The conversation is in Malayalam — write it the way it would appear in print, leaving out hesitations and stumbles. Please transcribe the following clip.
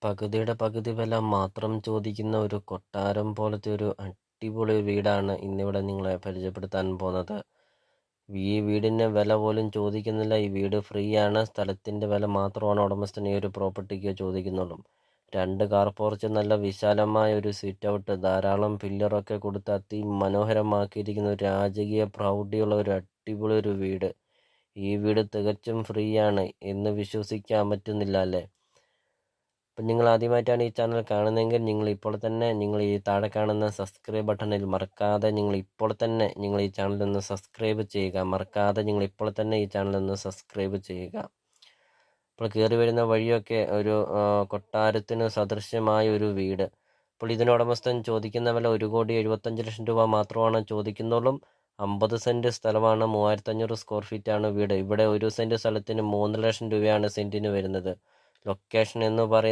പകുതിയുടെ പകുതി വില മാത്രം ചോദിക്കുന്ന ഒരു കൊട്ടാരം പോലത്തെ ഒരു അടിപൊളി വീടാണ് ഇന്നിവിടെ നിങ്ങളെ പരിചയപ്പെടുത്താൻ പോകുന്നത്. ഈ വീടിന് വില പോലും ചോദിക്കുന്നില്ല. ഈ വീട് ഫ്രീ ആണ്. സ്ഥലത്തിൻ്റെ വില മാത്രമാണ് ഉടമസ്ഥൻ ഈ ഒരു പ്രോപ്പർട്ടിക്ക് ചോദിക്കുന്നുള്ളൂ. 2 കാർ പോർച്ച്, നല്ല വിശാലമായ ഒരു സിറ്റ് ഔട്ട്, ധാരാളം പില്ലറൊക്കെ കൊടുത്ത് അതിമനോഹരമാക്കിയിരിക്കുന്ന ഒരു രാജകീയ പ്രൗഢിയുള്ള ഒരു അടിപൊളി ഒരു വീട്. ഈ വീട് തികച്ചും ഫ്രീ ആണ് എന്ന് വിശ്വസിക്കാൻ പറ്റുന്നില്ല അല്ലേ? അപ്പം നിങ്ങൾ ആദ്യമായിട്ടാണ് ഈ ചാനൽ കാണുന്നതെങ്കിൽ നിങ്ങൾ ഈ താഴെ കാണുന്ന സബ്സ്ക്രൈബ് ബട്ടണിൽ മറക്കാതെ നിങ്ങൾ ഈ ചാനൽ ഒന്ന് സബ്സ്ക്രൈബ് ചെയ്യുക. ഈ ചാനൽ ഒന്ന് സബ്സ്ക്രൈബ് ചെയ്യുക. അപ്പോൾ കയറി വരുന്ന വഴിയൊക്കെ ഒരു കൊട്ടാരത്തിന് സദൃശ്യമായ ഒരു വീട്. അപ്പോൾ ഇതിന് ഉടമസ്ഥൻ ചോദിക്കുന്ന വില 1,75,00,000 രൂപ മാത്രമാണ് ചോദിക്കുന്നുള്ളൂ. 50 സെൻറ്റ് സ്ഥലമാണ്, 3500 സ്ക്വയർ ഫീറ്റാണ് വീട്. ഇവിടെ 1 സെൻറ്റ് സ്ഥലത്തിന് 3 ലക്ഷം രൂപയാണ് സെൻറ്റിന് വരുന്നത്. ലൊക്കേഷൻ എന്ന് പറയുന്നത്